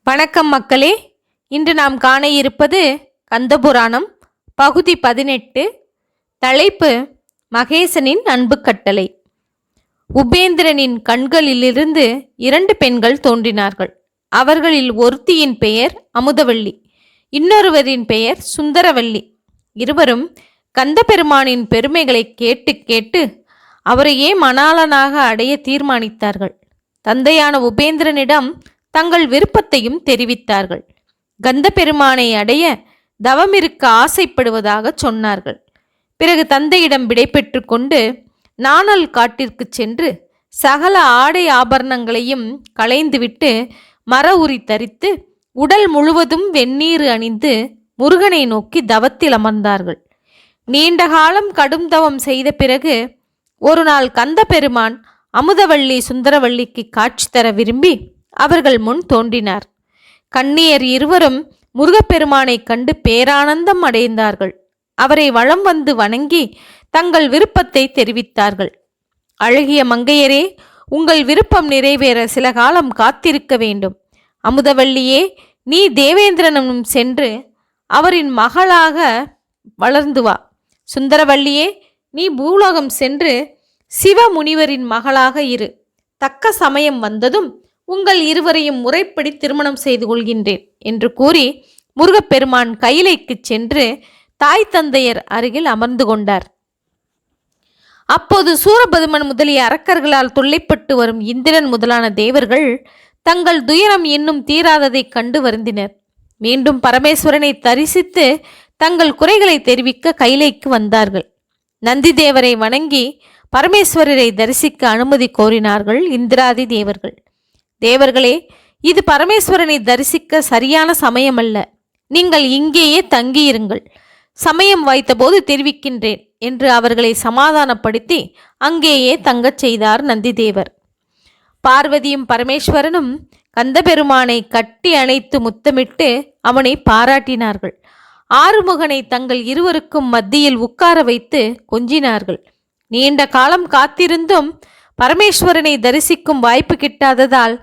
வணக்கம் மக்களே. இன்று நாம் காண இருப்பது கந்தபுராணம் பகுதி 18. தலைப்பு மகேசனின் அன்பு கட்டளை. உபேந்திரனின் கண்களிலிருந்து 2 பெண்கள் தோன்றினார்கள். அவர்களில் ஒருத்தியின் பெயர் அமுதவள்ளி, இன்னொருவரின் பெயர் சுந்தரவள்ளி. இருவரும் கந்தபெருமானின் பெருமைகளை கேட்டு கேட்டு அவரையே மணாளனாக அடைய தீர்மானித்தார்கள். தந்தையான உபேந்திரனிடம் தங்கள் விருப்பத்தையும் தெரிவித்தார்கள். கந்தபெருமானை அடைய தவமிருக்க ஆசைப்படுவதாக சொன்னார்கள். பிறகு தந்தையிடம் விடைபெற்று கொண்டு நாணல் காட்டிற்கு சென்று சகல ஆடை ஆபரணங்களையும் களைந்துவிட்டு மர உரி தரித்து உடல் முழுவதும் வெந்நீர் அணிந்து முருகனை நோக்கி தவத்தில் அமர்ந்தார்கள். நீண்ட காலம் கடும் தவம் செய்த பிறகு ஒரு நாள் கந்தபெருமான் அமுதவள்ளி சுந்தரவள்ளிக்கு காட்சி தர விரும்பி அவர்கள் முன் தோன்றினார். கன்னியர் இருவரும் முருகப்பெருமானை கண்டு பேரானந்தம் அடைந்தார்கள். அவரை வலம் வந்து வணங்கி தங்கள் விருப்பத்தை தெரிவித்தார்கள். அழகிய மங்கையரே, உங்கள் விருப்பம் நிறைவேற சில காலம் காத்திருக்க வேண்டும். அமுதவள்ளியே, நீ தேவேந்திரனும் சென்று அவரின் மகளாக வளர்ந்து வா. சுந்தரவள்ளியே, நீ பூலோகம் சென்று சிவமுனிவரின் மகளாக இரு. தக்க சமயம் வந்ததும் உங்கள் இருவரையும் முறைப்படி திருமணம் செய்து கொள்கின்றேன் என்று கூறி முருகப்பெருமான் கையிலைக்கு சென்று தாய் தந்தையர் அருகில் அமர்ந்து கொண்டார். அப்போது சூரபதுமன் முதலிய அரக்கர்களால் தொல்லைப்பட்டு வரும் இந்திரன் முதலான தேவர்கள் தங்கள் துயரம் இன்னும் தீராததை கண்டு வருந்தினர். மீண்டும் பரமேஸ்வரனை தரிசித்து தங்கள் குறைகளை தெரிவிக்க கைலைக்கு வந்தார்கள். நந்தி தேவரை வணங்கி பரமேஸ்வரரை தரிசிக்க அனுமதி கோரினார்கள் இந்திராதி தேவர்கள். தேவர்களே, இது பரமேஸ்வரனை தரிசிக்க சரியான சமயமல்ல. நீங்கள் இங்கேயே தங்கியிருங்கள். சமயம் வாய்த்தபோது தெரிவிக்கின்றேன் என்று அவர்களை சமாதானப்படுத்தி அங்கேயே தங்கச் செய்தார் நந்திதேவர். பார்வதியும் பரமேஸ்வரனும் கந்தபெருமானை கட்டி அணைத்து முத்தமிட்டு அவனை பாராட்டினார்கள். ஆறுமுகனை தங்கள் இருவருக்கும் மத்தியில் உட்கார வைத்து கொஞ்சினார்கள். நீண்ட காலம் காத்திருந்தும் பரமேஸ்வரனை தரிசிக்கும் வாய்ப்பு கிட்டாததால்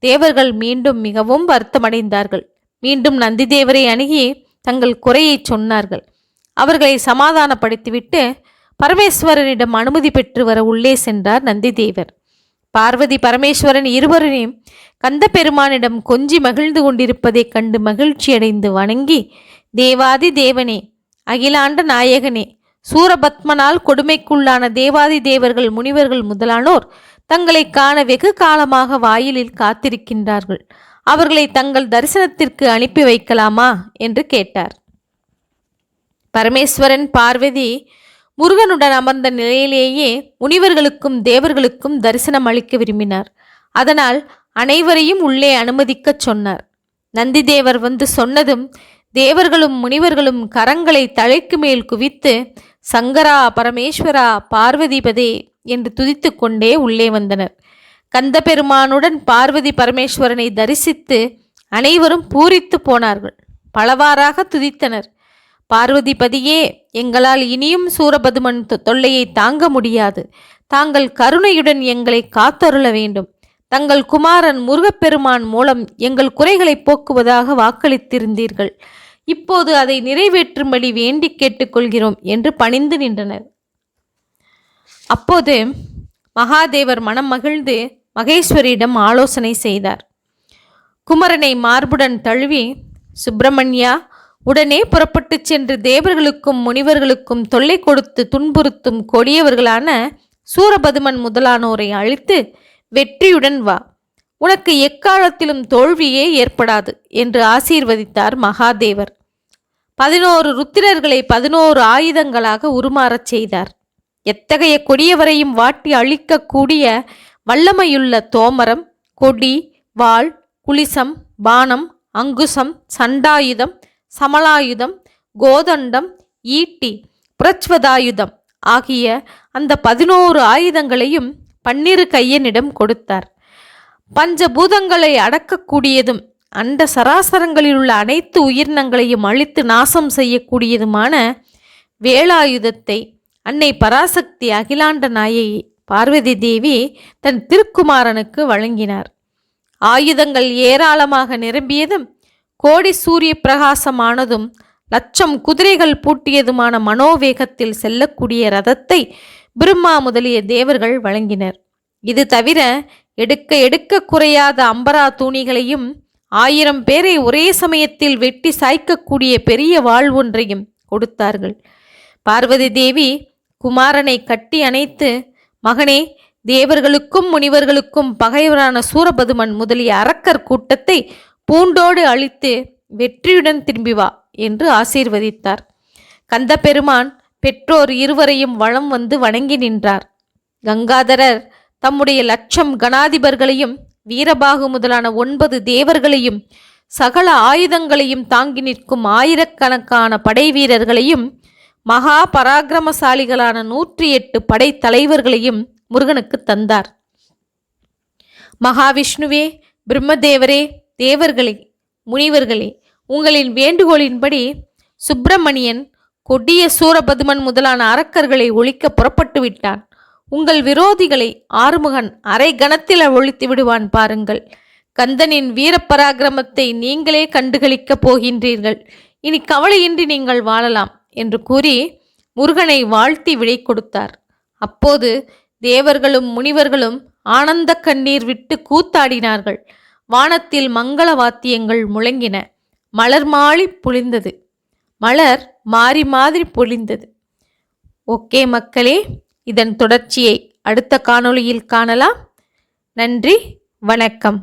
தேவர்கள் மீண்டும் மிகவும் வருத்தமடைந்தார்கள். மீண்டும் நந்திதேவரை அணுகி தங்கள் குறையை சொன்னார்கள். அவர்களை சமாதானப்படுத்திவிட்டு பரமேஸ்வரனிடம் அனுமதி பெற்று வர உள்ளே சென்றார் நந்திதேவர். பார்வதி பரமேஸ்வரன் இருவரையும் கந்தபெருமானிடம் கொஞ்சி மகிழ்ந்து கொண்டிருப்பதைக் கண்டு மகிழ்ச்சியடைந்து வணங்கி, தேவாதி தேவனே, அகிலாண்ட நாயகனே, சூரபத்மனால் கொடுமைக்குள்ளான தேவாதி தேவர்கள் முனிவர்கள் முதலானோர் தங்களை காண வெகு காலமாக வாயிலில் காத்திருக்கின்றார்கள். அவர்களை தங்கள் தரிசனத்திற்கு அனுப்பி வைக்கலாமா என்று கேட்டார். பரமேஸ்வரன் பார்வதி முருகனுடன் அமர்ந்த நிலையிலேயே முனிவர்களுக்கும் தேவர்களுக்கும் தரிசனம் அளிக்க விரும்பினார். அதனால் அனைவரையும் உள்ளே அனுமதிக்கச் சொன்னார். நந்திதேவர் வந்து சொன்னதும் தேவர்களும் முனிவர்களும் கரங்களை தலைக்கு மேல் குவித்து சங்கரா, பரமேஸ்வரா, பார்வதிபதே என்று துதித்து கொண்டே உள்ளே வந்தனர். கந்தபெருமானுடன் பார்வதி பரமேஸ்வரனை தரிசித்து அனைவரும் பூரித்து போனார்கள். பலவாறாக துதித்தனர். பார்வதிபதியே, எங்களால் இனியும் சூரபதுமன் தொல்லையை தாங்க முடியாது. தாங்கள் கருணையுடன் எங்களை காத்தருள வேண்டும். தங்கள் குமாரன் முருகப்பெருமான் மூலம் எங்கள் குறைகளை போக்குவதாக வாக்களித்திருந்தீர்கள். இப்போது அதை நிறைவேற்றும்படி வேண்டி கேட்டுக்கொள்கிறோம் என்று பணிந்து நின்றனர். அப்போது மகாதேவர் மனம் மகிழ்ந்து மகேஸ்வரியிடம் ஆலோசனை செய்தார். குமரனை மார்புடன் தழுவி, சுப்பிரமணியா, உடனே புறப்பட்டு சென்று தேவர்களுக்கும் முனிவர்களுக்கும் தொல்லை கொடுத்து துன்புறுத்தும் கொடியவர்களான சூரபதுமன் முதலானோரை அழித்து வெற்றியுடன் வா. உனக்கு எக்காலத்திலும் தோல்வியே ஏற்படாது என்று ஆசீர்வதித்தார் மகாதேவர். 11 ருத்திரர்களை 11 ஆயுதங்களாக உருமாறச் செய்தார். எத்தகைய கொடியவரையும் வாட்டி அழிக்கக்கூடிய வல்லமையுள்ள தோமரம், கொடி, வாள், குலிசம், பானம், அங்குசம், சண்டாயுதம், சமலாயுதம், கோதண்டம், ஈட்டி, புரச்வதாயுதம் ஆகிய அந்த 11 ஆயுதங்களையும் 12 கையனிடம் கொடுத்தார். பஞ்சபூதங்களை அடக்கக்கூடியதும் அண்ட சராசரங்களில் உள்ள அனைத்து உயிரினங்களையும் அழித்து நாசம் செய்யக்கூடியதுமான வேலாயுதத்தை அன்னை பராசக்தி அகிலாண்ட நாயகி பார்வதி தேவி தன் திருக்குமாரனுக்கு வழங்கினார். ஆயுதங்கள் ஏராளமாக நிரம்பியதும் கோடி சூரிய பிரகாசமானதும் லட்சம் குதிரைகள் பூட்டியதுமான மனோவேகத்தில் செல்லக்கூடிய ரதத்தை பிரம்மா முதலிய தேவர்கள் வழங்கினர். இது தவிர எடுக்க எடுக்க குறையாத அம்பரா தூணிகளையும் 1000 பேரை ஒரே சமயத்தில் வெட்டி சாய்க்கக்கூடிய பெரிய வாள் ஒன்றையும் கொடுத்தார்கள். பார்வதி தேவி குமாரனை கட்டி அணைத்து, மகனே, தேவர்களுக்கும் முனிவர்களுக்கும் பகைவரான சூரபதுமன் முதலிய அரக்கர் கூட்டத்தை பூண்டோடு அழித்து வெற்றியுடன் திரும்பி வா என்று ஆசீர்வதித்தார். கந்த பெருமான் பெற்றோர் இருவரையும் வலம் வந்து வணங்கி நின்றார். கங்காதரர் தம்முடைய 1,00,000 கணாதிபர்களையும் வீரபாகு முதலான 9 தேவர்களையும் சகல ஆயுதங்களையும் தாங்கி நிற்கும் ஆயிரக்கணக்கான படை வீரர்களையும் மகா பராக்கிரமசாலிகளான 108 படை தலைவர்களையும் முருகனுக்கு தந்தார். மகாவிஷ்ணுவே, பிரம்மதேவரே, தேவர்களே, முனிவர்களே, உங்களின் வேண்டுகோளின்படி சுப்பிரமணியன் கொடிய சூரபதுமன் முதலான அரக்கர்களை ஒழிக்க புறப்பட்டு விட்டான். உங்கள் விரோதிகளை ஆறுமுகன் அரை கணத்தில் ஒழித்து விடுவான் பாருங்கள். கந்தனின் வீரப்பராக்கிரமத்தை நீங்களே கண்டுகளிக்கப் போகின்றீர்கள். இனி கவலையின்றி நீங்கள் வாழலாம் என்று கூறி முருகனை வாழ்த்தி விடை கொடுத்தார். அப்போது தேவர்களும் முனிவர்களும் ஆனந்த கண்ணீர் விட்டு கூத்தாடினார்கள். வானத்தில் மங்கள வாத்தியங்கள் முழங்கின. மலர் மாறி பொழிந்தது. மலர் மாறி மாதிரி பொழிந்தது. ஓகே மக்களே, இதன் தொடர்ச்சியை அடுத்த காணொளியில் காணலாம். நன்றி, வணக்கம்.